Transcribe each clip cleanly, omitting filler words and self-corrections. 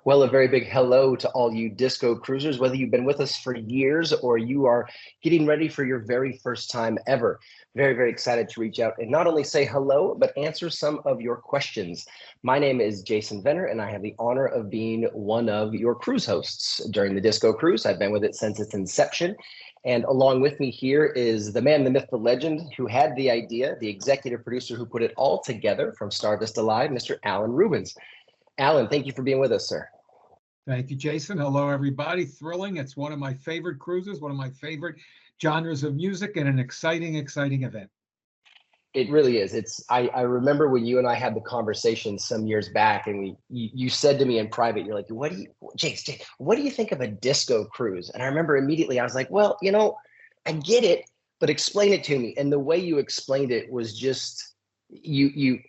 Well, a very big hello to all you disco cruisers, whether you've been with us for years or you are getting ready for your very first time ever. Very, very excited to reach out and not only say hello, but answer some of your questions. My name is Jason Venner, and I have the honor of being one of your cruise hosts during the Disco Cruise. I've been with it since its inception. And along with me here is the man, the myth, the legend who had the idea, the executive producer who put it all together from Star Vista Live, Mr. Alan Rubens. Alan, thank you for being with us, sir. Thank you, Jason. Hello, everybody. Thrilling. It's one of my favorite cruises, one of my favorite genres of music, and an exciting, exciting event. It really is. I remember when you and I had the conversation some years back, and you said to me in private, you're like, Jace, what do you think of a disco cruise? And I remember immediately I was like, well, I get it, but explain it to me. And the way you explained it was just you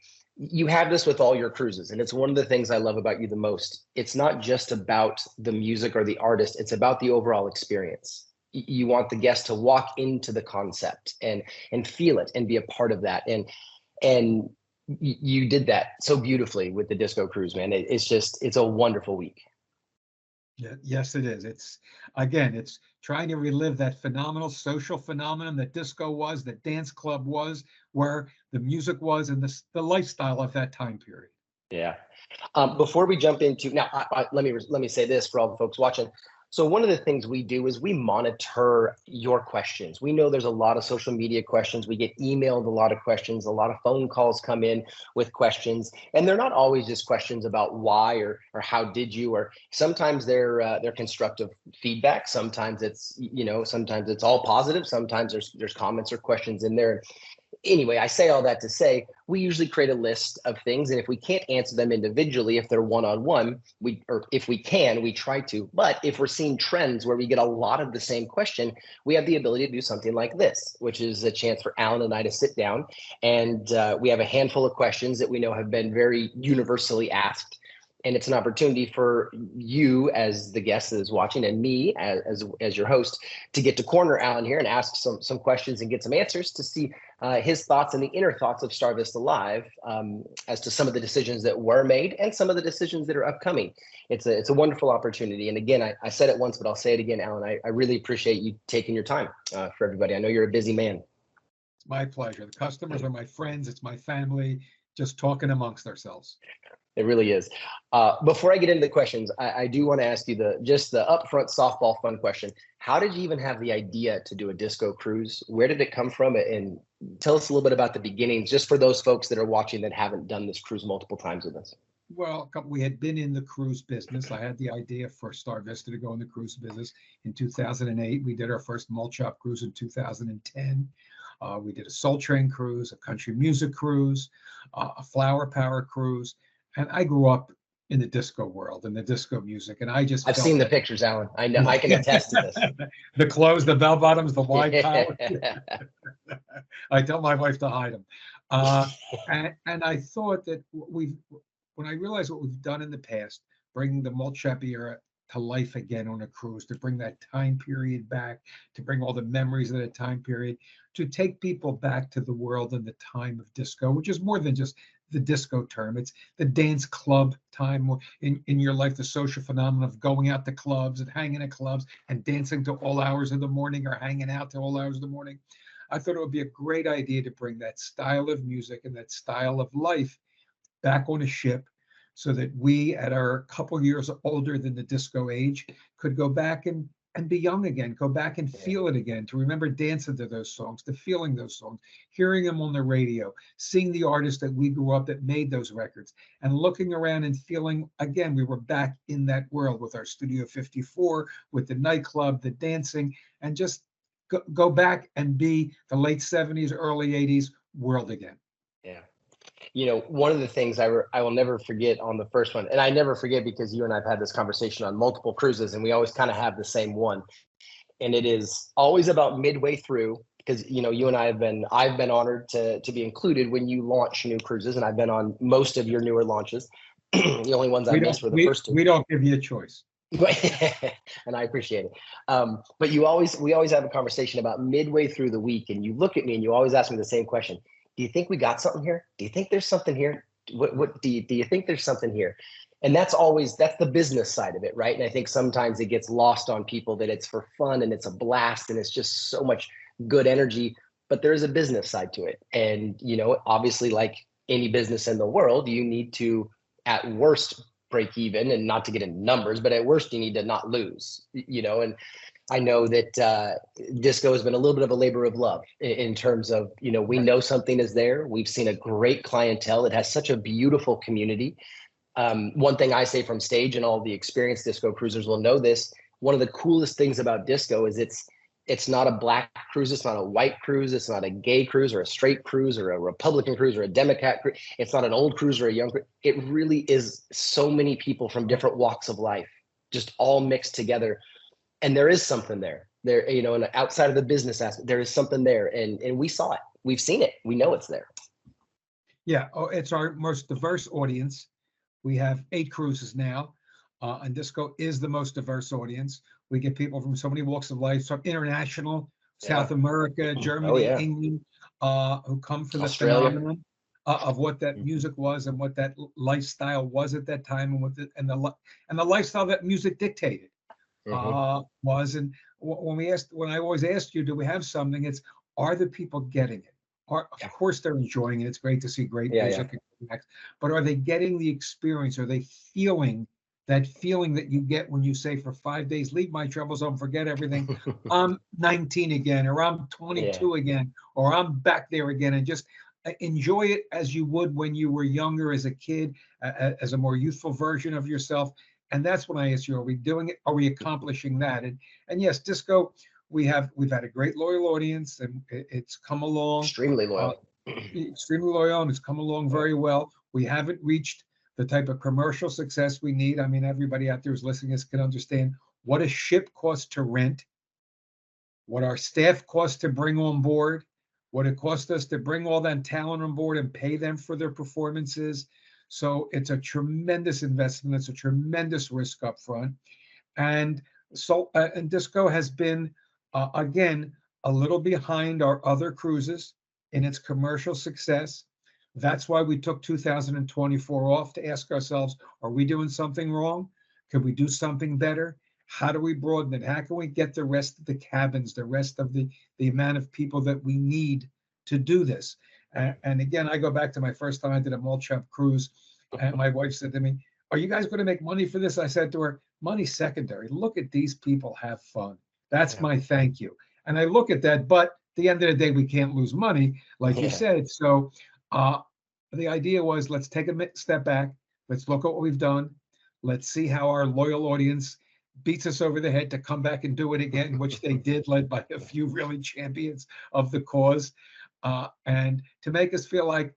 have this with all your cruises, and it's one of the things I love about you the most. It's not just about the music or the artist, it's about the overall experience. You want the guest to walk into the concept and feel it and be a part of that. And you did that so beautifully with the Disco Cruise, man. It's a wonderful week. Yeah, yes, it is. It's trying to relive that phenomenal social phenomenon that disco was, that dance club was, where the music was, and the lifestyle of that time period. Yeah. Before we jump into now, let me say this for all the folks watching. So one of the things we do is we monitor your questions. We know there's a lot of social media questions. We get emailed a lot of questions. A lot of phone calls come in with questions, and they're not always just questions about why or how did you, or sometimes they're constructive feedback. Sometimes it's sometimes it's all positive. Sometimes there's comments or questions in there. Anyway, I say all that to say we usually create a list of things, and if we can't answer them individually, if they're one-on-one, if we can, we try to. But if we're seeing trends where we get a lot of the same question, we have the ability to do something like this, which is a chance for Alan and I to sit down, and we have a handful of questions that we know have been very universally asked. And it's an opportunity for you as the guest that is watching, and me as your host, to get to corner Alan here and ask some questions and get some answers to see his thoughts and the inner thoughts of Star Vista Live as to some of the decisions that were made and some of the decisions that are upcoming. It's a wonderful opportunity. And again, I said it once, but I'll say it again, Alan. I really appreciate you taking your time for everybody. I know you're a busy man. It's my pleasure. The customers are my friends. It's my family. Just talking amongst ourselves. It really is. Before I get into the questions, I do want to ask you the upfront softball fun question. How did you even have the idea to do a disco cruise? Where did it come from? And tell us a little bit about the beginnings, just for those folks that are watching that haven't done this cruise multiple times with us. Well, we had been in the cruise business. I had the idea for Star Vista to go in the cruise business in 2008. We did our first Malt Shop cruise in 2010. We did a Soul Train cruise, a country music cruise, a flower power cruise. And I grew up in the disco world and the disco music, and I've seen the pictures, Alan. I know. I can attest to this. The clothes, the bell bottoms, the wide collar. I tell my wife to hide them. And I thought that when I realized what we've done in the past, bringing the Malt Shop era to life again on a cruise, to bring that time period back, to bring all the memories of that time period, to take people back to the world and the time of disco, which is more than just the disco term. It's the dance club time in your life, the social phenomenon of going out to clubs and hanging at clubs and dancing to all hours of the morning or hanging out to all hours of the morning. I thought it would be a great idea to bring that style of music and that style of life back on a ship, so that we, at our couple years older than the disco age, could go back and be young again, go back and feel it again, to remember dancing to those songs, to feeling those songs, hearing them on the radio, seeing the artists that we grew up that made those records, and looking around and feeling, again, we were back in that world with our Studio 54, with the nightclub, the dancing, and just go back and be the late 70s, early 80s world again. Yeah. One of the things I will never forget on the first one, and I never forget because you and I've had this conversation on multiple cruises, and we always kind of have the same one. And it is always about midway through, because, you and I've been honored to be included when you launch new cruises, and I've been on most of your newer launches. The only ones I missed were the first two. We don't give you a choice. And I appreciate it. But we always have a conversation about midway through the week, and you look at me and you always ask me the same question. Do you think we got something here? Do you think there's something here? What do you think there's something here? And that's the business side of it, right? And I think sometimes it gets lost on people that it's for fun and it's a blast and it's just so much good energy, but there is a business side to it. And, obviously, like any business in the world, you need to, at worst, break even, and not to get into numbers, but at worst, you need to not lose, and I know that disco has been a little bit of a labor of love in terms of, we know something is there. We've seen a great clientele. It has such a beautiful community. One thing I say from stage, and all the experienced disco cruisers will know this, one of the coolest things about disco is it's not a black cruise, it's not a white cruise, it's not a gay cruise or a straight cruise or a Republican cruise or a Democrat cruise. It's not an old cruise or a young cruise. It really is so many people from different walks of life, just all mixed together. And there is something there. And outside of the business aspect, there is something there. And we saw it. We've seen it. We know it's there. Yeah, it's our most diverse audience. We have 8 cruises now, and disco is the most diverse audience. We get people from so many walks of life, from international, South America, Germany, England, who come for the phenomenon of what that music was and what that lifestyle was at that time, and the lifestyle that music dictated was. And when I always ask you, do we have something? It's, are the people getting it? Of course they're enjoying it. It's great to see great music. But are they getting the experience? Are they feeling that feeling that you get when you say, for 5 days, leave my troubles home, forget everything. I'm 19 again, or I'm 22 again, or I'm back there again, and just enjoy it as you would when you were younger as a kid, as a more youthful version of yourself. And that's when I ask you, are we doing it? Are we accomplishing that? And yes, disco, we've had a great loyal audience, and it's come along. Extremely loyal. Extremely loyal, and it's come along very well. We haven't reached the type of commercial success we need. I mean, everybody out there who's listening to this can understand what a ship costs to rent, what our staff costs to bring on board, what it costs us to bring all that talent on board and pay them for their performances. So it's a tremendous investment. It's a tremendous risk up front. And so, and disco has been, again, a little behind our other cruises in its commercial success. That's why we took 2024 off, to ask ourselves, are we doing something wrong? Could we do something better? How do we broaden it? How can we get the rest of the cabins, the rest of the amount of people that we need to do this? And again, I go back to my first time I did a Mulchump cruise, and my wife said to me, are you guys going to make money for this? I said to her, money's secondary. Look at these people have fun. That's my thank you. And I look at that, but at the end of the day, we can't lose money, like you said. So the idea was, let's take a step back. Let's look at what we've done. Let's see how our loyal audience beats us over the head to come back and do it again, which they did, led by a few really champions of the cause. And to make us feel like,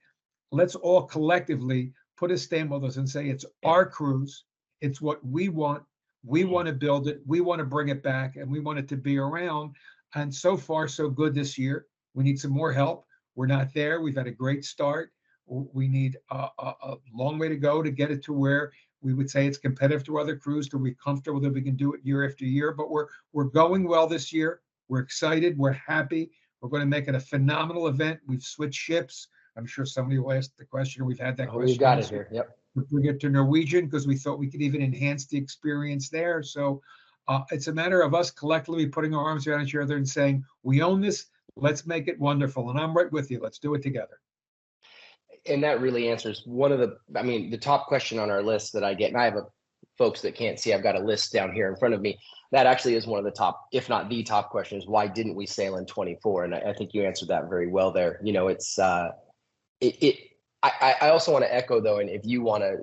let's all collectively put a stamp on this and say, it's our cruise. It's what we want. We want to build it. We want to bring it back, and we want it to be around. And so far, so good this year. We need some more help. We're not there. We've had a great start. We need a long way to go to get it to where we would say it's competitive to other crews, to be comfortable that we can do it year after year. But we're going well this year. We're excited. We're happy. We're going to make it a phenomenal event. We've switched ships. I'm sure somebody will ask the question. We've had that question. We've got it here. Yep. We bring it to Norwegian because we thought we could even enhance the experience there. So it's a matter of us collectively putting our arms around each other and saying, we own this. Let's make it wonderful. And I'm right with you. Let's do it together. And that really answers one of the top question on our list that I get, and I have folks that can't see, I've got a list down here in front of me. That actually is one of the top, if not the top question, is why didn't we sail in 24? And I think you answered that very well there. It's I also want to echo though, and if you want to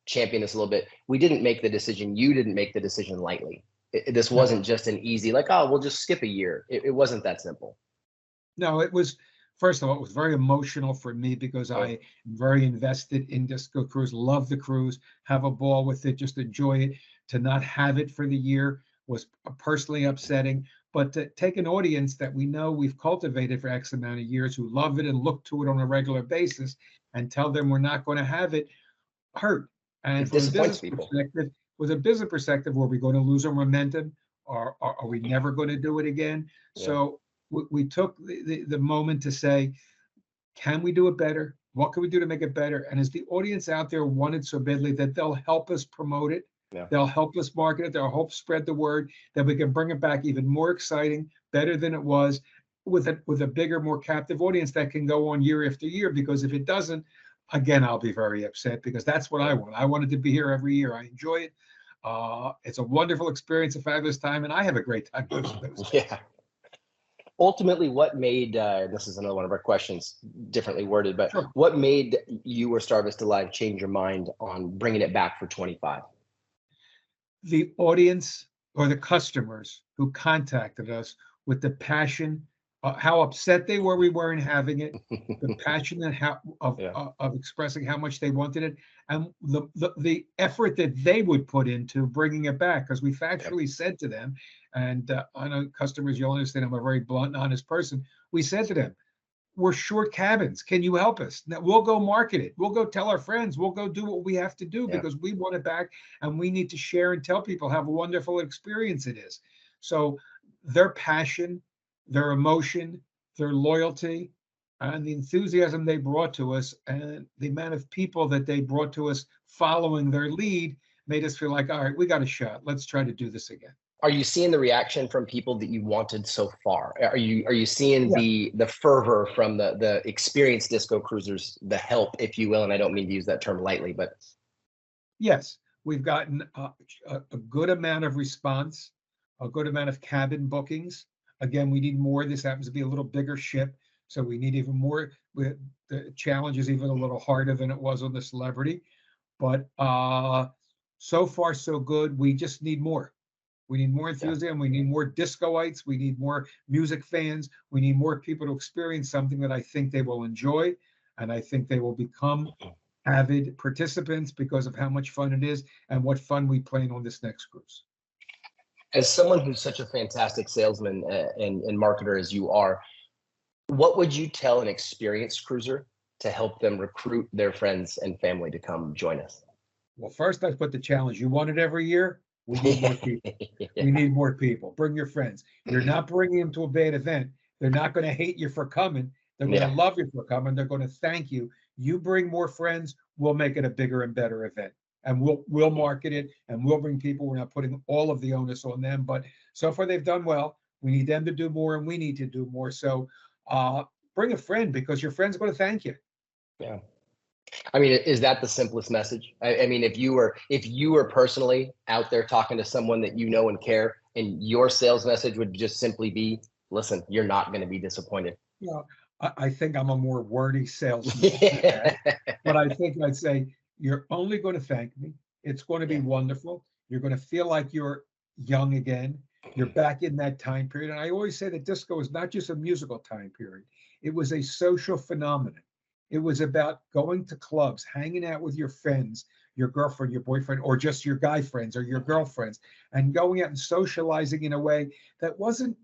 champion this a little bit, we didn't make the decision. You didn't make the decision lightly. This wasn't just an easy, like, oh, we'll just skip a year. It wasn't that simple. No, it was, first of all, it was very emotional for me because I am very invested in Disco Cruise, love the cruise, have a ball with it, just enjoy it. To not have it for the year was personally upsetting, but to take an audience that we know we've cultivated for X amount of years, who love it and look to it on a regular basis, and tell them we're not going to have it, hurt. And from a business perspective, with a business perspective, were we going to lose our momentum, or are we never going to do it again? Yeah. So we took the moment to say, can we do it better? What can we do to make it better? And as the audience out there want it so badly that they'll help us promote it, Yeah. they'll help us market it, they'll help spread the word that we can bring it back even more exciting, better than it was, with a bigger, more captive audience that can go on year after year. Because if it doesn't, again, I'll be very upset, because that's what I want. I wanted to be here every year. I enjoy it. It's a wonderful experience, a fabulous time, and I have a great time hosting those things. Yeah. Ultimately, what made this is another one of our questions, differently worded, but Sure. what made you or Starvest Alive change your mind on bringing it back for 25? The audience or the customers who contacted us with the passion, how upset they were we weren't having it, the passion and how Yeah. of expressing how much they wanted it, and the effort that they would put into bringing it back. Because we factually said to them, and I know customers, you'll understand I'm a very blunt and honest person. We said to them, we're short cabins. Can you help us? Now, we'll go market it. We'll go tell our friends. We'll go do what we have to do, Yeah. because we want it back, and we need to share and tell people how wonderful experience it is. So their passion, their emotion, their loyalty, and the enthusiasm they brought to us, and the amount of people that they brought to us following their lead, made us feel like, all right, we got a shot. Let's try to do this again. Are you seeing the reaction from people that you wanted so far? Are you seeing Yeah. the fervor from the experienced disco cruisers, the help, if you will? And I don't mean to use that term lightly, but Yes, we've gotten a good amount of response, a good amount of cabin bookings. Again, we need more. This happens to be a little bigger ship, so we need even more. The challenge is even a little harder than it was on the Celebrity, but so far so good. We just need more. We need more yeah. enthusiasm. We need more discoites. We need more music fans. We need more people to experience something that I think they will enjoy, and I think they will become avid participants because of how much fun it is and what fun we plan on this next cruise. As someone who's such a fantastic salesman and marketer as you are, what would you tell an experienced cruiser to help them recruit their friends and family to come join us? Well, first I put the challenge. You want it every year? We need more people. Yeah. We need more people. Bring your friends. You're not bringing them to a bad event. They're not going to hate you for coming. They're going to Yeah. love you for coming. They're going to thank you. You bring more friends, we'll make it a bigger and better event. And we'll market it, and we'll bring people. We're not putting all of the onus on them, but so far they've done well. We need them to do more, and we need to do more. So bring a friend, because your friend's going to thank you. Yeah. I mean, is that the simplest message? I mean, if you were personally out there talking to someone that you know and care, and your sales message would just simply be, listen, you're not going to be disappointed. Yeah, I think I'm a more wordy salesman than that, but I think I'd say, you're only going to thank me. It's going to be Yeah. wonderful. You're going to feel like you're young again. You're back in that time period. And I always say that disco is not just a musical time period. It was a social phenomenon. It was about going to clubs, hanging out with your friends, your girlfriend, your boyfriend, or just your guy friends or your girlfriends, and going out and socializing in a way that wasn't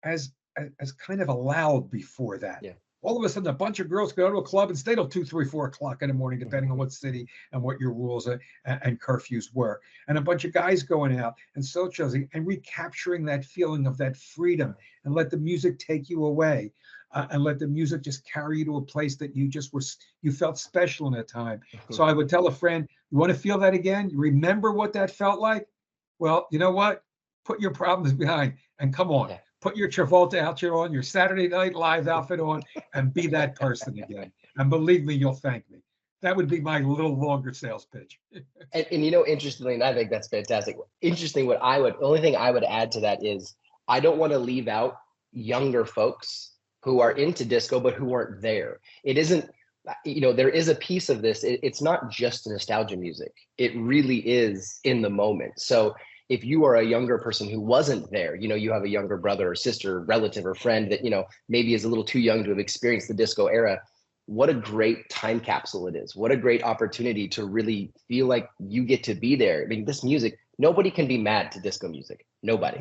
as as kind of allowed before that. Yeah. All of a sudden, a bunch of girls go to a club and stay till 2, 3, 4 o'clock in the morning, depending on what city and what your rules and curfews were. And a bunch of guys going out and socializing and recapturing that feeling of that freedom, and let the music take you away, and let the music just carry you to a place that you felt special in a time. So I would tell a friend, you want to feel that again? You remember what that felt like? Well, you know what? Put your problems behind and come on. Yeah. Put your Travolta outfit on, your Saturday Night Live outfit on, and be that person again. And believe me, you'll thank me. That would be my little longer sales pitch. And interestingly, and I think that's fantastic. Interesting, the only thing I would add to that is, I don't want to leave out younger folks who are into disco, but who weren't there. It isn't, there is a piece of this. It's not just nostalgia music. It really is in the moment. So if you are a younger person who wasn't there, you have a younger brother or sister, relative or friend that, maybe is a little too young to have experienced the disco era, what a great time capsule it is. What a great opportunity to really feel like you get to be there. I mean, this music, nobody can be mad to disco music. Nobody.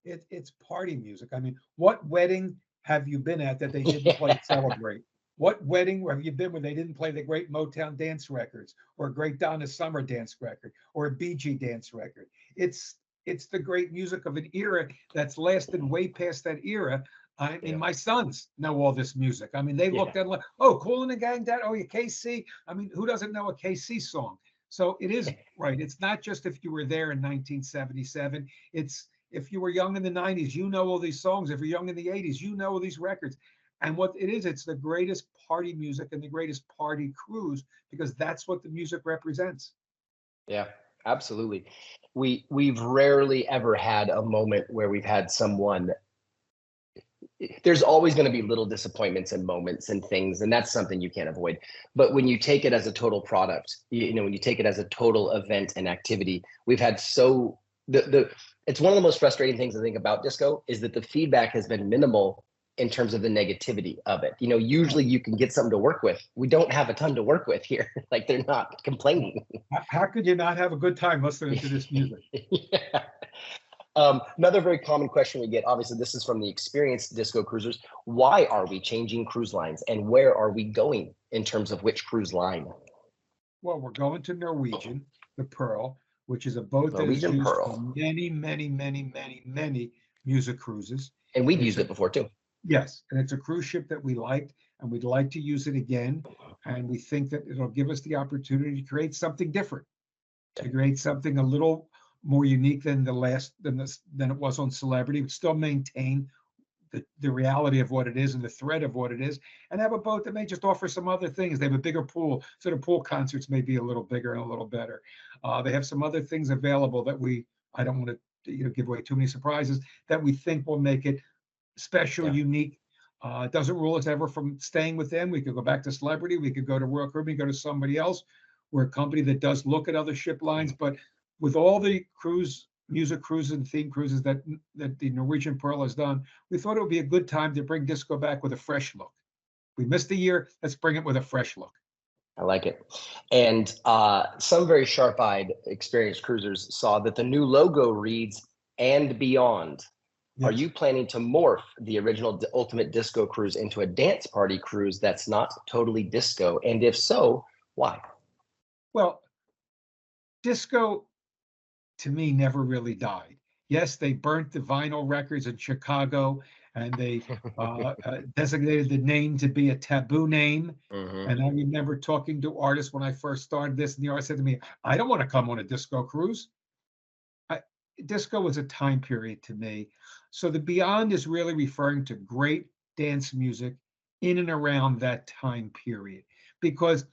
It's party music. I mean, what wedding have you been at that they didn't play Celebrate? What wedding have you been where they didn't play the great Motown dance records, or a great Donna Summer dance record, or a Bee Gee dance record? It's the great music of an era that's lasted way past that era. I mean, Yeah. my sons know all this music. I mean, they looked Yeah. at it like, oh, Cool and the Gang, Dad. Oh, yeah, KC. I mean, who doesn't know a KC song? So it is right. It's not just if you were there in 1977. It's if you were young in the 90s, you know all these songs. If you're young in the 80s, you know all these records. And what it is, it's the greatest party music and the greatest party cruise because that's what the music represents. Yeah, absolutely. We've rarely ever had a moment where we've had someone. There's always going to be little disappointments and moments and things, and that's something you can't avoid. But when you take it as a total product, when you take it as a total event and activity, we've had so the it's one of the most frustrating things I think about disco is that the feedback has been minimal in terms of the negativity of it. Usually you can get something to work with. We don't have a ton to work with here. Like they're not complaining. How could you not have a good time listening to this music? Yeah. Another very common question we get, obviously, this is from the experienced disco cruisers. Why are we changing cruise lines and where are we going in terms of which cruise line? Well, we're going to Norwegian, the Pearl, which is a boat that is Norwegian used for Pearl. many, many, many, many, many music cruises. And we've It's used a it before too. Yes, and it's a cruise ship that we liked, and we'd like to use it again. And we think that it'll give us the opportunity to create something different, to create something a little more unique than than it was on Celebrity, but still maintain the reality of what it is and the thread of what it is, and have a boat that may just offer some other things. They have a bigger pool, so the pool concerts may be a little bigger and a little better. They have some other things available that I don't want to give away too many surprises that we think will make it special, Yeah. unique. It doesn't rule us ever from staying with them. We could go back to Celebrity. We could go to Royal Caribbean, go to somebody else. We're a company that does look at other ship lines, but with all the music cruises and theme cruises that the Norwegian Pearl has done, we thought it would be a good time to bring disco back with a fresh look. We missed a year. Let's bring it with a fresh look. I like it. And some very sharp-eyed, experienced cruisers saw that the new logo reads "and beyond." Are Yes. you planning to morph the original Ultimate Disco Cruise into a dance party cruise that's not totally disco? And if so, why? Well, disco to me never really died. Yes, they burnt the vinyl records in Chicago and they designated the name to be a taboo name. Hmm. And I remember talking to artists when I first started this, and the artist said to me, I don't want to come on a disco cruise. I, Disco was a time period to me. So the Beyond is really referring to great dance music in and around that time period because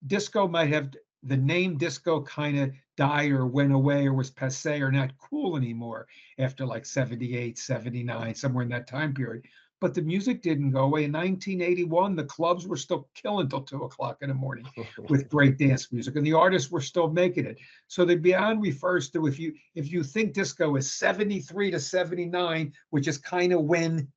disco might have the name disco kind of died or went away or was passe or not cool anymore after like 78, 79, somewhere in that time period. But the music didn't go away. In 1981, the clubs were still killing till 2 o'clock in the morning with great dance music, and the artists were still making it. So the Beyond refers to if you think disco is 73 to 79, which is kind of when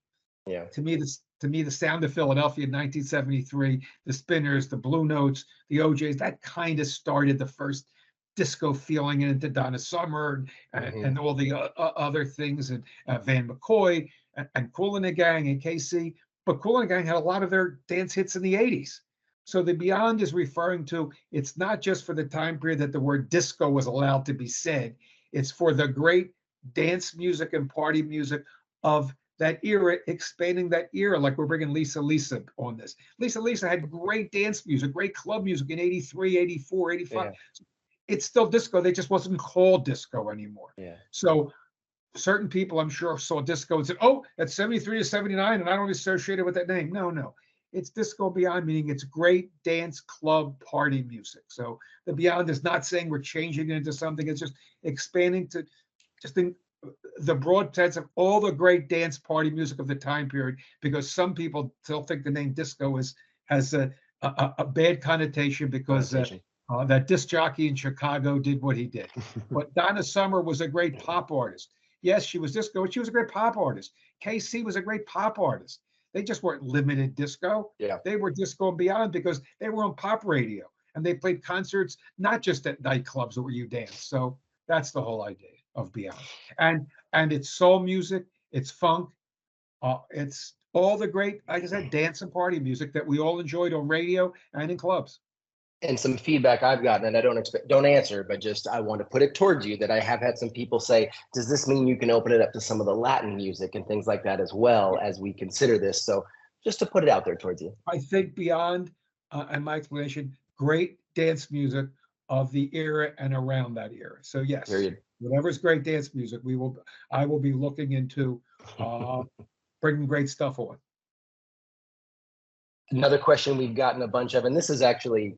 Yeah. to me, the sound of Philadelphia in 1973, the Spinners, the Blue Notes, the OJs, that kind of started the first disco feeling into Donna Summer Hmm. and all the other things, and Van McCoy and Kool and the Gang and KC. But Kool and the Gang had a lot of their dance hits in the 80s. So the Beyond is referring to it's not just for the time period that the word disco was allowed to be said, it's for the great dance music and party music of that era, expanding that era, like we're bringing Lisa on this. Lisa had great dance music, great club music in 83, 84, 85. Yeah. It's still disco. They just wasn't called disco anymore. Yeah. So certain people, I'm sure, saw disco and said, oh, that's 73 to 79, and I don't associate it with that name. No, no. It's disco beyond, meaning it's great dance club party music. So the beyond is not saying we're changing it into something. It's just expanding to just think the broad sense of all the great dance party music of the time period, because some people still think the name disco has a bad connotation because Connotation. that disc jockey in Chicago did what he did. But Donna Summer was a great pop artist. Yes, she was disco, but she was a great pop artist. KC was a great pop artist. They just weren't limited disco. Yeah. They were disco and beyond because they were on pop radio and they played concerts, not just at nightclubs where you dance. So that's the whole idea of Beyond. And it's soul music, it's funk, it's all the great, like I said, dance and party music that we all enjoyed on radio and in clubs. And some feedback I've gotten, and I don't answer, but just I want to put it towards you, that I have had some people say, does this mean you can open it up to some of the Latin music and things like that as well as we consider this? So just to put it out there towards you. I think beyond, and my explanation, great dance music of the era and around that era. So yes, Period. whatever's great dance music, I will be looking into bringing great stuff on. Another question we've gotten a bunch of, and this is actually,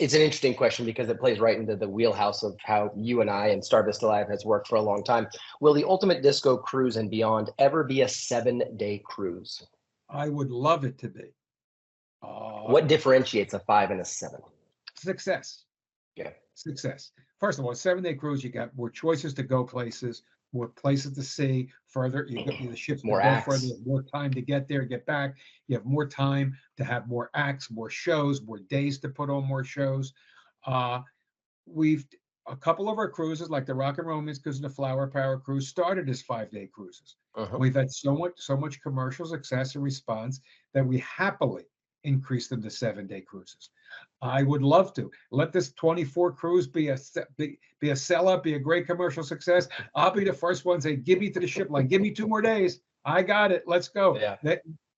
it's an interesting question because it plays right into the wheelhouse of how you and I and Stardust Alive has worked for a long time. Will the Ultimate Disco Cruise and Beyond ever be a 7-day cruise? I would love it to be. What differentiates a 5 and a 7? Success. Yeah. Success. First of all, 7-day cruise, you got more choices to go places, more places to see, further, the ships More go acts. further, more time to get there, get back. You have more time to have more acts, more shows, more days to put on more shows. We've a couple of our cruises, like the Rock and Romance Cruise and the Flower Power Cruise, started as 5-day cruises. We've had so much commercial success and response that we happily increased them to 7-day cruises. I would love to let this 24 cruise be a sellout, be a great commercial success. I'll be the first one to say, give me to the ship line, give me 2 more days. I got it. Let's go. Yeah.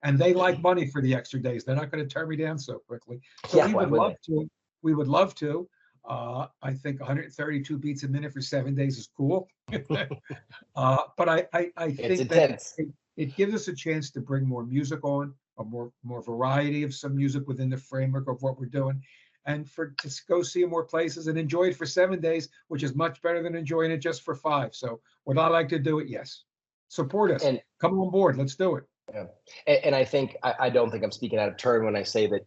And they like money for the extra days. They're not going to turn me down so quickly. So Yeah, we why would would love they? to. We would love to. I think 132 beats a minute for 7 days is cool. But I It's think that intense. it gives us a chance to bring more music on, a more variety of some music within the framework of what we're doing, and to go see more places and enjoy it for 7 days, which is much better than enjoying it just for 5. So would I like to do it? Yes. Support us. And Come on board. Let's do it. yeah. And I think I don't think I'm speaking out of turn when I say that,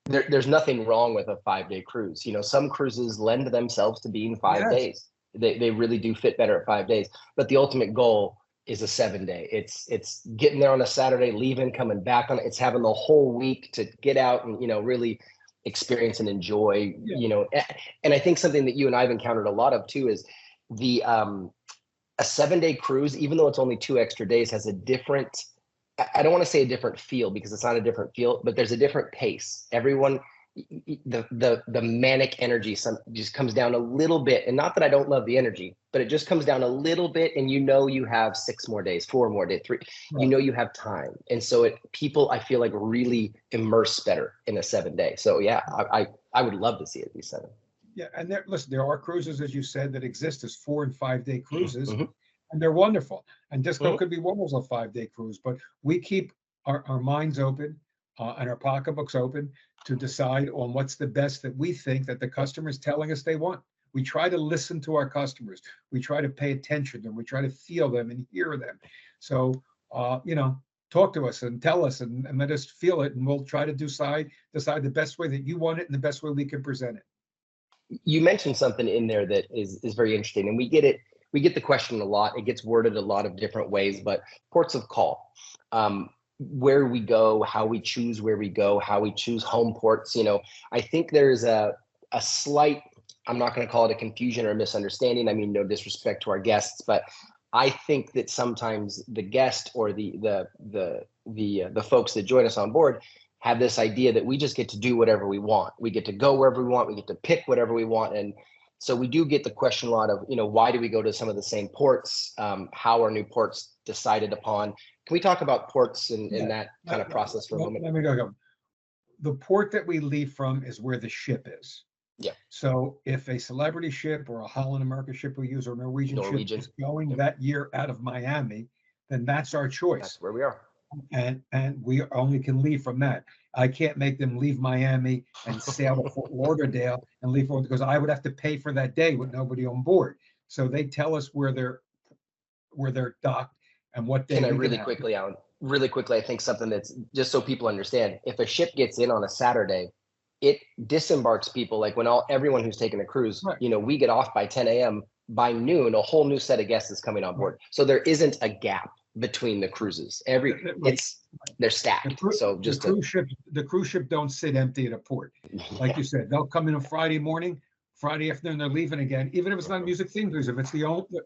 there's nothing wrong with a 5-day cruise. Some cruises lend themselves to being 5 Yes. days. They really do fit better at 5 days. But the ultimate goal is a 7-day. It's getting there on a Saturday, leaving, coming back on it. It's having the whole week to get out and really experience and enjoy. Yeah. And I think something that you and I've encountered a lot of too is the a 7-day cruise, even though it's only 2 extra days, has a different, I don't want to say a different feel because it's not a different feel, but there's a different pace. Everyone, the manic energy just comes down a little bit. And not that I don't love the energy, but it just comes down a little bit. And you have 6 more days, 4 more days, 3, Right. you have time. And so people, I feel like, really immerse better in a 7-day. So yeah, I would love to see it be 7. Yeah. And there are cruises, as you said, that exist as 4 and 5-day cruises. Mm-hmm. And they're wonderful. And disco Mm-hmm. could be one of those 5-day cruise, but we keep our minds open and our pocketbooks open to decide on what's the best that we think that the customer is telling us they want. We try to listen to our customers. We try to pay attention to them. We try to feel them and hear them. So, talk to us and tell us and let us feel it. And we'll try to decide the best way that you want it and the best way we can present it. You mentioned something in there that is very interesting, and we get it. We get the question a lot. It gets worded a lot of different ways, but ports of call, where we go, how we choose where we go, how we choose home ports. I think there's a slight, I'm not going to call it a confusion or a misunderstanding. I mean, no disrespect to our guests, but I think that sometimes the guest or the folks that join us on board have this idea that we just get to do whatever we want. We get to go wherever we want. We get to pick whatever we want. And so we do get the question a lot of, why do we go to some of the same ports? How are new ports decided upon? Can we talk about ports and that kind of process for a moment? Let me go. The port that we leave from is where the ship is. Yeah. So if a celebrity ship or a Holland America ship we use or Norwegian ship is going that year out of Miami, then that's our choice. That's where we are. And we only can leave from that. I can't make them leave Miami and sail to Fort Lauderdale and leave because I would have to pay for that day with nobody on board. So they tell us where they're docked and what day. Can I really quickly, Alan? Really quickly, I think something that's just so people understand. If a ship gets in on a Saturday, it disembarks people. Like when everyone who's taking a cruise, right. We get off by 10 a.m. By noon, a whole new set of guests is coming on board. Right. So there isn't a gap between the cruises. They're stacked. The cruise ship don't sit empty at a port. Like you said, they'll come in on Friday morning, Friday afternoon, they're leaving again. Even if it's not a music themed cruise,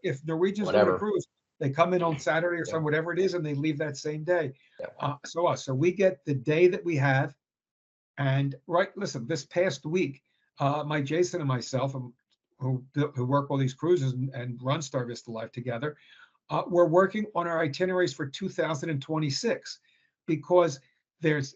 if Norwegians do a cruise, they come in on Saturday or something, whatever it is, and they leave that same day. Yeah. So we get the day that we have, And listen, this past week, my Jason and myself, who work all these cruises and run Star Vista Live together, we're working on our itineraries for 2026 because there's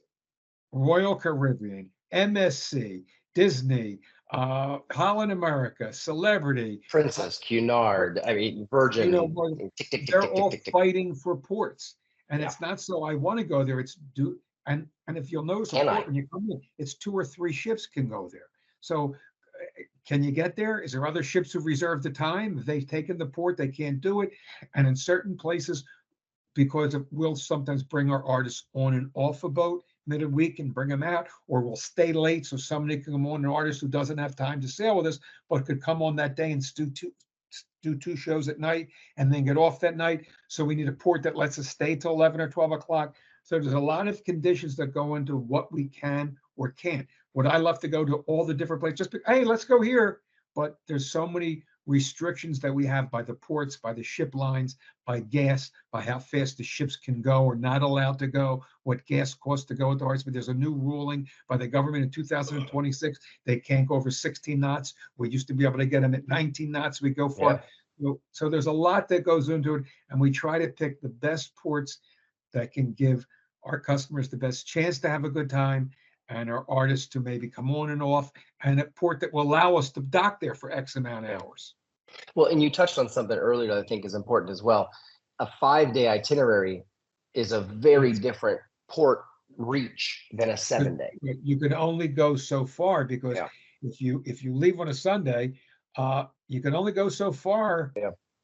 Royal Caribbean, MSC, Disney, Holland America, Celebrity, Princess, Cunard, I mean, Virgin, tick, tick, tick, they're tick, tick, all tick, tick. fighting for ports. And Yeah. it's not so I want to go there, it's do. And if you'll notice, a Can I? port when you come in, it's 2 or 3 ships can go there. So can you get there? Is there other ships who've reserved the time? If they've taken the port, they can't do it. And in certain places, because we'll sometimes bring our artists on and off a boat mid-week and bring them out, or we'll stay late so somebody can come on, an artist who doesn't have time to sail with us, but could come on that day and do 2 shows at night and then get off that night. So we need a port that lets us stay till 11 or 12 o'clock. So there's a lot of conditions that go into what we can or can't. Would I love to go to all the different places? Hey, let's go here. But there's so many restrictions that we have by the ports, by the ship lines, by gas, by how fast the ships can go or not allowed to go, what gas costs to go at the hearts. But there's a new ruling by the government in 2026. They can't go over 16 knots. We used to be able to get them at 19 knots. We go far. Yeah. So there's a lot that goes into it. And we try to pick the best ports that can give our customers the best chance to have a good time and our artists to maybe come on and off, and a port that will allow us to dock there for X amount of hours. Well, and you touched on something earlier that I think is important as well. A 5-day itinerary is a very different port reach than a 7-day. You can only go so far because if you leave on a Sunday, you can only go so far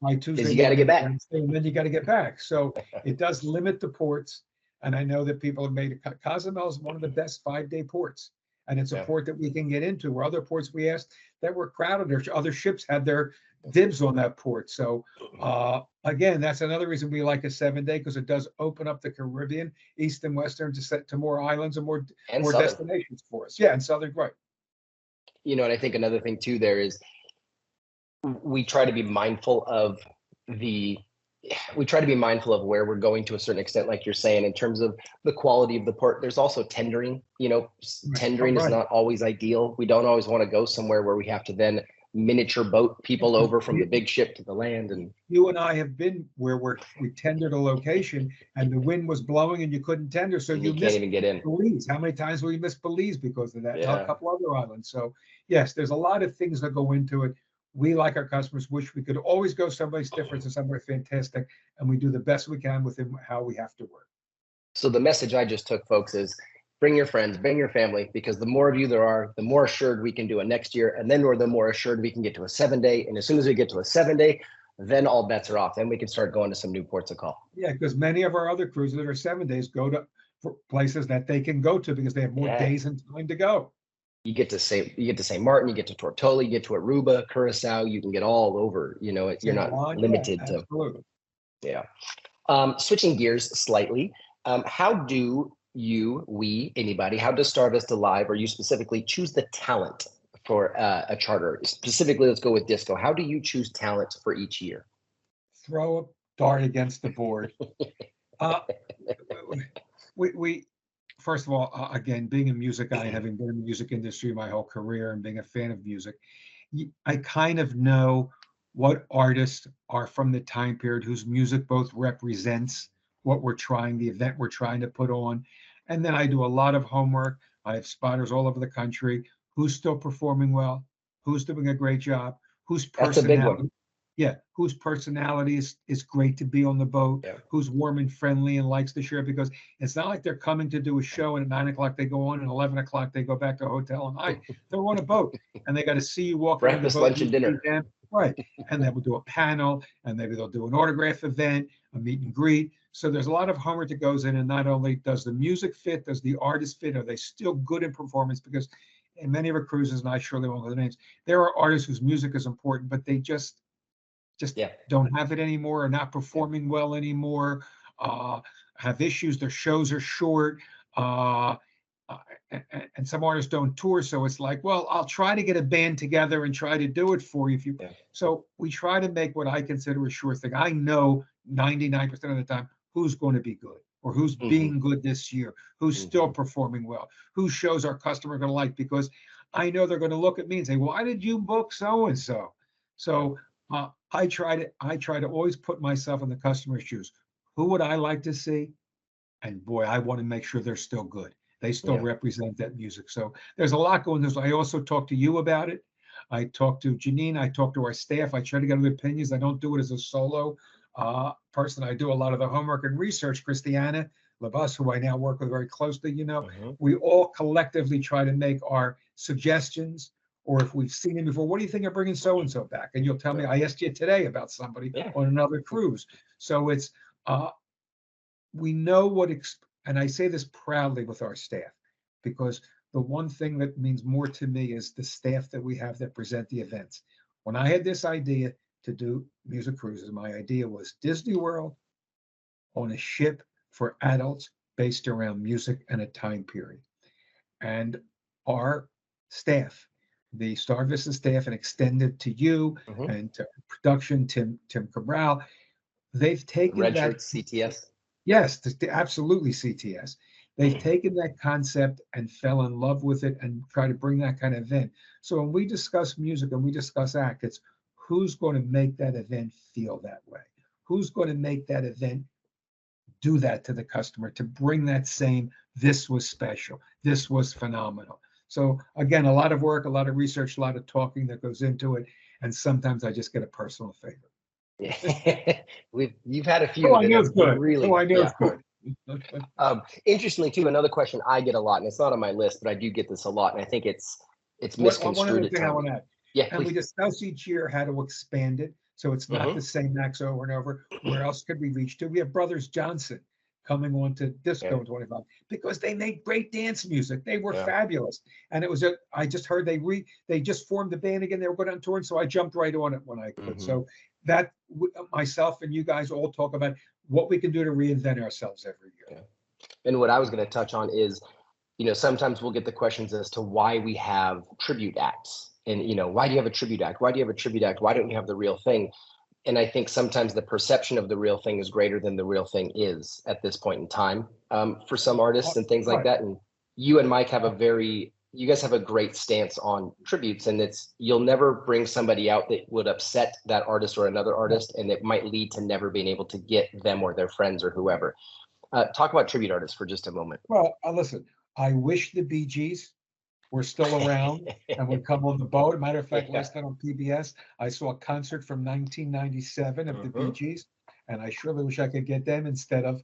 by Tuesday. You got to get back. And then you got to get back. So it does limit the ports. And I know that people have made it. Cozumel is one of the best 5-day ports. And it's a port that we can get into, where other ports we asked that were crowded, or other ships had their dibs on that port. So again, that's another reason we like a 7-day, because it does open up the Caribbean, East and Western, to more islands and more destinations for us. Yeah, and Southern, right. You know, and I think another thing too there is we try to be mindful of where we're going to a certain extent, like you're saying, in terms of the quality of the port. There's also tendering. You know, tendering is not always ideal. We don't always want to go somewhere where we have to then miniature boat people over from the big ship to the land. And you and I have been where we tendered a location and the wind was blowing and you couldn't tender, so you can't even get in. Belize. How many times will you miss Belize because of that? A couple other islands. So yes, there's a lot of things that go into it. We, like our customers, wish we could always go someplace different and somewhere fantastic, and we do the best we can with how we have to work. So the message I just took, folks, is bring your friends, bring your family, because the more of you there are, the more assured we can do it next year, and then we're the more assured we can get to a 7-day. And as soon as we get to a 7-day, then all bets are off. Then we can start going to some new ports of call. Yeah, because many of our other cruises that are 7 days go to places that they can go to because they have more days and time to go. You get to St. Martin, you get to Tortola, you get to Aruba, Curacao, you can get all over, you know, you're not limited to. Yeah. Switching gears slightly, how do anybody, how does Star Vista Live, or you specifically, choose the talent for a charter? Specifically, let's go with disco. How do you choose talent for each year? Throw a dart against the board. We first of all, again, being a music guy, having been in the music industry my whole career and being a fan of music, I kind of know what artists are from the time period whose music both represents what the event we're trying to put on. And then I do a lot of homework. I have spotters all over the country. Who's still performing well? Who's doing a great job? Whose personality? That's a big one. Yeah, whose personality is great to be on the boat, who's warm and friendly and likes to share, because it's not like they're coming to do a show and at 9 o'clock they go on and 11 o'clock they go back to a hotel and they're on a boat and they got to see you walk around the boat. Breakfast, lunch, and dinner. Right. And then we'll do a panel and maybe they'll do an autograph event, a meet and greet. So there's a lot of homework that goes in, and not only does the music fit, does the artist fit? Are they still good in performance? Because in many of our cruises, and I surely won't know the names, there are artists whose music is important, but they just don't have it anymore, are not performing well anymore, have issues, their shows are short, and some artists don't tour, so it's like, well, I'll try to get a band together and try to do it for you. So we try to make what I consider a sure thing. I know 99% of the time who's going to be good. or who's being good this year, who's still performing well, whose shows our customer are going to like, because I know they're going to look at me and say, why did you book so and so? So I try to always put myself in the customer's shoes. Who would I like to see? And boy, I want to make sure they're still good. They still represent that music. So there's a lot going on. I also talk to you about it. I talk to Janine. I talk to our staff. I try to get other opinions. I don't do it as a solo person. I do a lot of the homework and research. Christiana Labus, who I now work with very closely, we all collectively try to make our suggestions, or if we've seen him before, what do you think of bringing so-and-so back? And you'll tell me, I asked you today about somebody on another cruise. So it's, we know what, and I say this proudly with our staff, because the one thing that means more to me is the staff that we have that present the events. When I had this idea to do music cruises, my idea was Disney World on a ship for adults based around music and a time period. And our staff, the Star Vista staff, and extended to you and to production, Tim Cabral, they've taken Red that Shirt CTS. Yes, absolutely CTS. They've taken that concept and fell in love with it and try to bring that kind of event. So when we discuss music and we discuss act, it's who's going to make that event feel that way? Who's going to make that event do that to the customer, to bring that same, this was special, this was phenomenal. So again, a lot of work, a lot of research, a lot of talking that goes into it. And sometimes I just get a personal favor. Yeah, you've had a few I that know have it's good. really, I know it's good. Interestingly too, another question I get a lot, and it's not on my list, but I do get this a lot, and I think it's misconstrued. One other thing I want to add. Yeah, and please. We discuss each year how to expand it, so it's not the same acts over and over. Where else could we reach to? We have Brothers Johnson coming on to Disco in 25 because they made great dance music. They were fabulous, and it was I just heard they just formed the band again. They were going on tour, and so I jumped right on it when I could. So that myself and you guys all talk about what we can do to reinvent ourselves every year. And what I was going to touch on is, sometimes we'll get the questions as to why we have tribute acts, and why do you have a tribute act? Why do you have a tribute act? Why don't you have the real thing? And I think sometimes the perception of the real thing is greater than the real thing is at this point in time, for some artists and things like that. And you and Mike have you guys have a great stance on tributes, and you'll never bring somebody out that would upset that artist or another artist, and it might lead to never being able to get them or their friends or whoever. Talk about tribute artists for just a moment. Well, listen, I wish the Bee Gees were still around and would come on the boat. Matter of fact, last night on PBS, I saw a concert from 1997 of the Bee Gees, and I surely wish I could get them instead of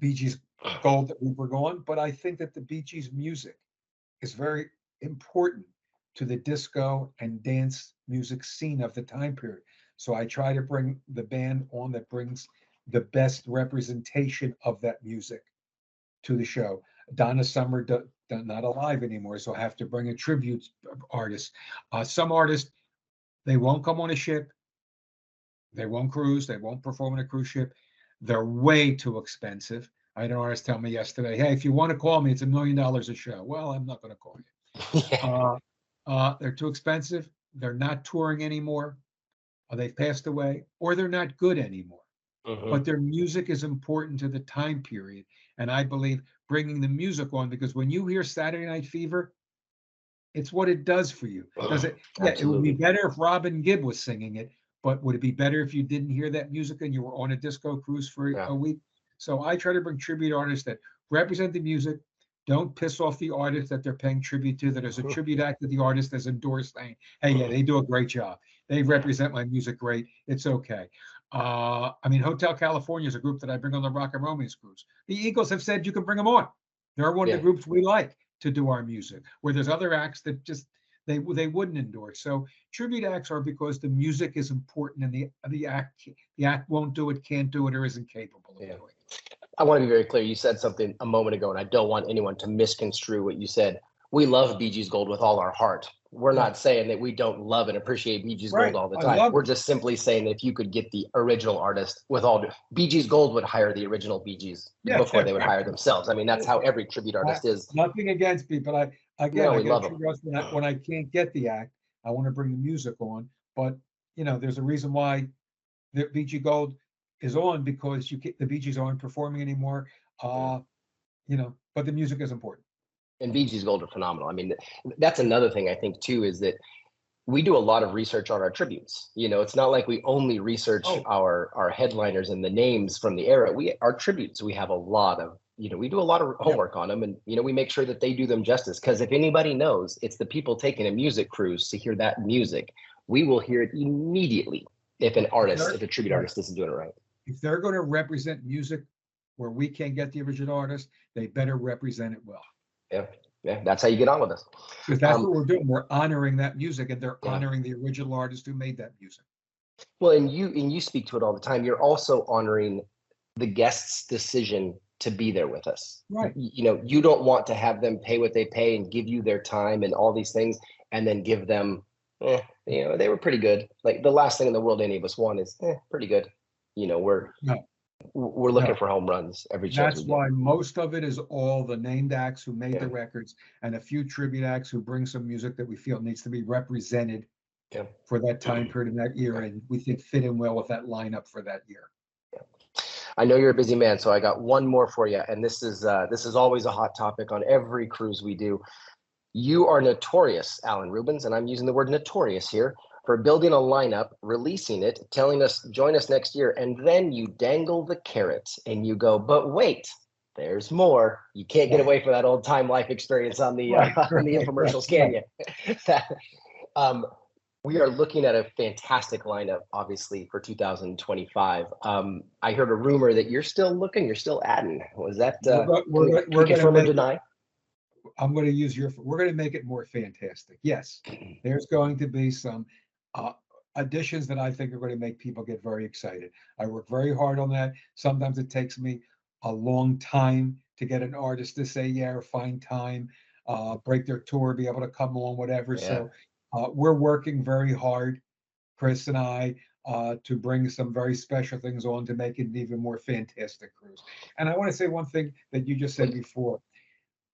Bee Gees Gold that we were going. But I think that the Bee Gees music is very important to the disco and dance music scene of the time period. So I try to bring the band on that brings the best representation of that music to the show. Donna Summer not alive anymore, so I have to bring a tribute artist. Some artists, they won't come on a ship, they won't cruise, they won't perform on a cruise ship. They're way too expensive. I had an artist tell me yesterday, hey, if you want to call me, it's $1 million a show. Well, I'm not going to call you. They're too expensive. They're not touring anymore. They've passed away, or they're not good anymore. But their music is important to the time period. And I believe bringing the music on, because when you hear Saturday Night Fever, it's what it does for you. Does it? Yeah, it would be better if Robin Gibb was singing it, but would it be better if you didn't hear that music and you were on a disco cruise for a week? So I try to bring tribute artists that represent the music, don't piss off the artist that they're paying tribute to, that is a tribute act that the artist has endorsed saying, hey, yeah, they do a great job. They represent my music great. It's okay. Hotel California is a group that I bring on the Rock and Romance cruise. The Eagles have said you can bring them on. They're one of the groups we like to do our music, where there's other acts that just they wouldn't endorse. So tribute acts are because the music is important, and the act won't do it, can't do it, or isn't capable of doing it. I want to be very clear. You said something a moment ago, and I don't want anyone to misconstrue what you said. We love Bee Gees Gold with all our heart. We're not saying that we don't love and appreciate Bee Gees Gold all the time. We're just simply saying that if you could get the original artist with all Bee Gees Gold would hire the original Bee Gees before they would hire themselves. I mean, that's how every tribute artist is. Nothing against me, but I get when I can't get the act, I want to bring the music on. But there's a reason why the Bee Gees Gold is on, because the Bee Gees aren't performing anymore. You know, but the music is important. And Bee Gees Gold are phenomenal. I mean, that's another thing I think too, is that we do a lot of research on our tributes. You know, it's not like we only research Oh, our headliners and the names from the era. Our tributes, we have a lot of, we do a lot of yeah. homework on them, and we make sure that they do them justice. Because if anybody knows, it's the people taking a music cruise to hear that music. We will hear it immediately if a tribute Right. artist isn't doing it right. If they're going to represent music where we can't get the original artist, they better represent it well. Yeah, yeah, that's how you get on with us. Because that's what we're doing. We're honoring that music, and they're Yeah. honoring the original artist who made that music. Well, and you speak to it all the time. You're also honoring the guest's decision to be there with us. Right. You don't want to have them pay what they pay and give you their time and all these things, and then give them, they were pretty good. Like, the last thing in the world any of us want is pretty good. We're looking for home runs every chance we That's get. why most of it is all the named acts who made the records, and a few tribute acts who bring some music that we feel needs to be represented for that time period in that year, and we think fit in well with that lineup for that year. I know you're a busy man, so I got one more for you, and this is always a hot topic on every cruise we do. You are notorious, Alan Rubens, and I'm using the word notorious here, for building a lineup, releasing it, telling us join us next year, and then you dangle the carrot and you go, but wait, there's more. You can't get away from that old Time Life experience on the on the infomercials, can you? We are looking at a fantastic lineup, obviously, for 2025. I heard a rumor that you're still looking, you're still adding. Was that we're going to confirm or deny? I'm going to use we're going to make it more fantastic. Yes, there's going to be some additions that I think are going to make people get very excited. I work very hard on that. Sometimes it takes me a long time to get an artist to say yeah or find time, break their tour, be able to come on, whatever. Yeah. So we're working very hard, Chris and I, to bring some very special things on to make it an even more fantastic cruise. And I want to say one thing that you just said before.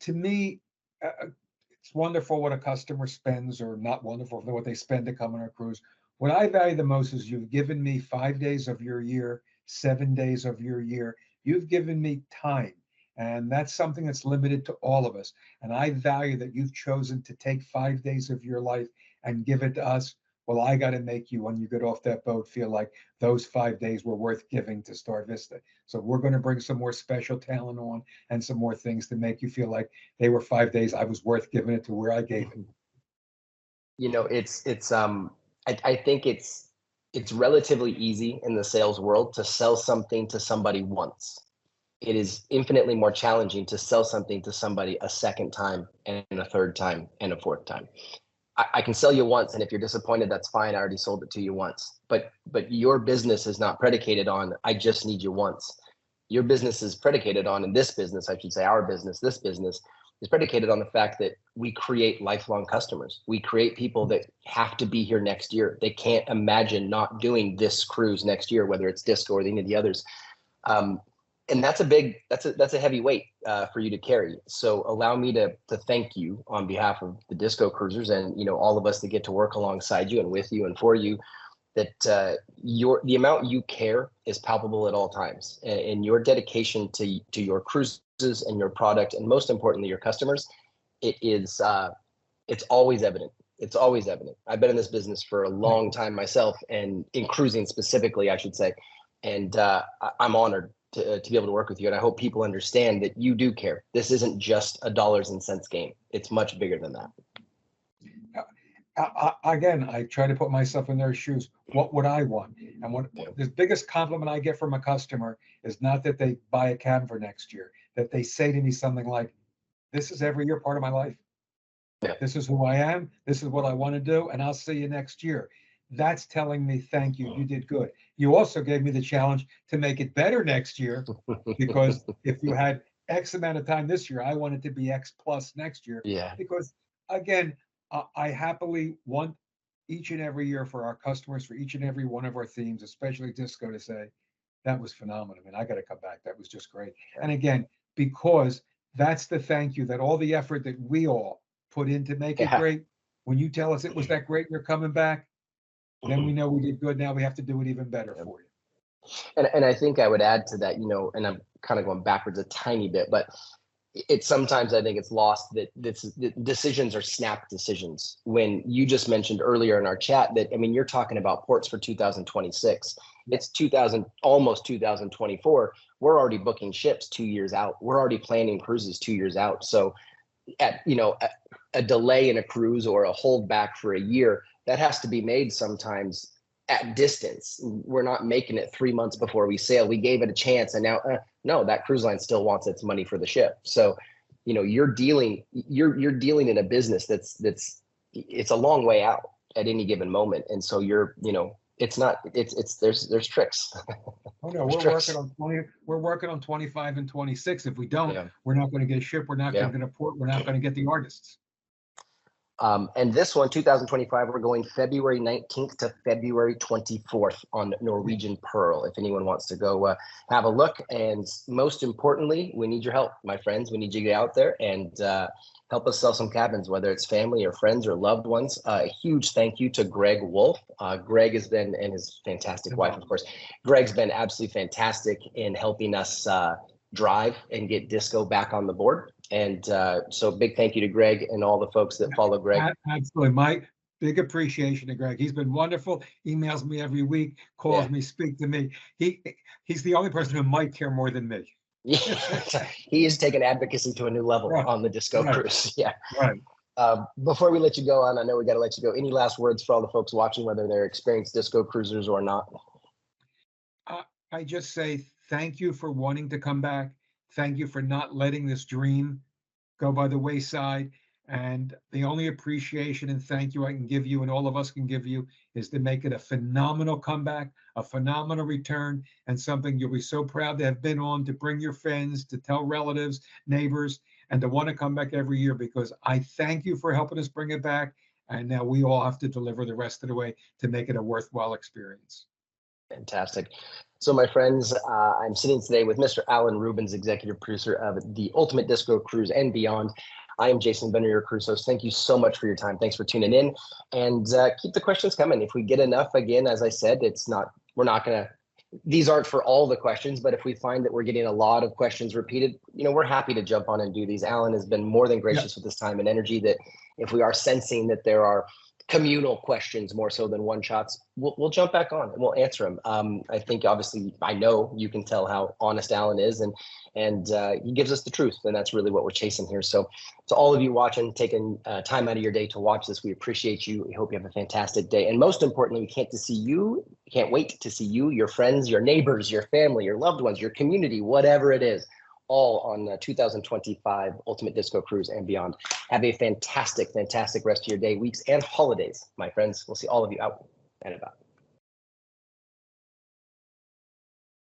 To me, it's wonderful what a customer spends, or not wonderful, what they spend to come on a cruise. What I value the most is you've given me 5 days of your year, 7 days of your year. You've given me time. And that's something that's limited to all of us. And I value that you've chosen to take 5 days of your life and give it to us. Well, I got to make you, when you get off that boat, feel like those 5 days were worth giving to Star Vista. So we're going to bring some more special talent on and some more things to make you feel like they were 5 days I was worth giving it to where I gave it. I think it's relatively easy in the sales world to sell something to somebody once. It is infinitely more challenging to sell something to somebody a second time and a third time and a fourth time. I can sell you once, and if you're disappointed, that's fine. I already sold it to you once. But your business is not predicated on I just need you once. Your business is predicated on, in this business, I should say, our business, this business is predicated on the fact that we create lifelong customers. We create people that have to be here next year. They can't imagine not doing this cruise next year, whether it's Disco or any of the others. And that's a heavy weight for you to carry. So allow me to thank you on behalf of the Disco Cruisers and all of us that get to work alongside you and with you and for you, that the amount you care is palpable at all times, and your dedication to your cruises and your product, and most importantly your customers, it's always evident. It's always evident. I've been in this business for a long time myself, and in cruising specifically, I should say, and I'm honored to be able to work with you. And I hope people understand that you do care. This isn't just a dollars and cents game. It's much bigger than that. Again, I try to put myself in their shoes. What would I want? And the biggest compliment I get from a customer is not that they buy a cabin for next year, that they say to me something like, this is every year part of my life. Yeah. This is who I am. This is what I want to do. And I'll see you next year. That's telling me, thank you. You did good. You also gave me the challenge to make it better next year, because if you had X amount of time this year, I want it to be X plus next year. Yeah. Because again, I happily want each and every year for our customers, for each and every one of our themes, especially Disco, to say, that was phenomenal. I mean, I got to come back. That was just great. And again, because that's the thank you, that all the effort that we all put in to make it great. When you tell us it was that great and you're coming back, then we know we did good. Now we have to do it even better for you. And I think I would add to that, and I'm kind of going backwards a tiny bit, but it's sometimes I think it's lost that decisions are snap decisions. When you just mentioned earlier in our chat that, I mean, you're talking about ports for 2026. It's almost 2024. We're already booking ships 2 years out. We're already planning cruises 2 years out. So a delay in a cruise or a holdback for a year, that has to be made sometimes at distance. We're not making it 3 months before we sail. We gave it a chance, and now no, that cruise line still wants its money for the ship. So you're dealing in a business that's it's a long way out at any given moment, and so there's tricks. Oh no, we're working on 25 and 26. If we don't, we're not going to get a ship. We're not going to get a port. We're not going to get the artists. And this one, 2025, we're going February 19th to February 24th on Norwegian Pearl. If anyone wants to go have a look. And most importantly, we need your help, my friends. We need you to get out there and help us sell some cabins, whether it's family or friends or loved ones. A huge thank you to Greg Wolf. Greg has been, and his fantastic wife, of course. Greg's been absolutely fantastic in helping us drive and get disco back on the board. And so big thank you to Greg and all the folks that follow Greg. Absolutely. My big appreciation to Greg. He's been wonderful. Emails me every week, calls me, speak to me. He's the only person who might care more than me. He has taken advocacy to a new level on the disco cruise. Yeah. Right. Before we let you go on, I know we got to let you go. Any last words for all the folks watching, whether they're experienced disco cruisers or not? I just say thank you for wanting to come back. Thank you for not letting this dream go by the wayside. And the only appreciation and thank you I can give you and all of us can give you is to make it a phenomenal comeback, a phenomenal return, and something you'll be so proud to have been on, to bring your friends, to tell relatives, neighbors, and to want to come back every year, because I thank you for helping us bring it back. And now we all have to deliver the rest of the way to make it a worthwhile experience. Fantastic. So my friends, I'm sitting today with Mr. Alan Rubens, executive producer of the Ultimate Disco Cruise and Beyond. I am Jason Venner, your cruise host. Thank you so much for your time. Thanks for tuning in, and keep the questions coming. If we get enough, again, as I said, these aren't for all the questions, but if we find that we're getting a lot of questions repeated, we're happy to jump on and do these. Alan has been more than gracious with his time and energy, that if we are sensing that there are communal questions more so than one shots, we'll jump back on and we'll answer them. I think obviously, I know you can tell how honest Alan is, and he gives us the truth, and that's really what we're chasing here. So to all of you watching, taking time out of your day to watch this, we appreciate you. We hope you have a fantastic day, and most importantly, we can't wait to see you, your friends, your neighbors, your family, your loved ones, your community, whatever it is, all on 2025 Ultimate Disco Cruise and Beyond. Have a fantastic, fantastic rest of your day, weeks, and holidays, my friends. We'll see all of you out and about.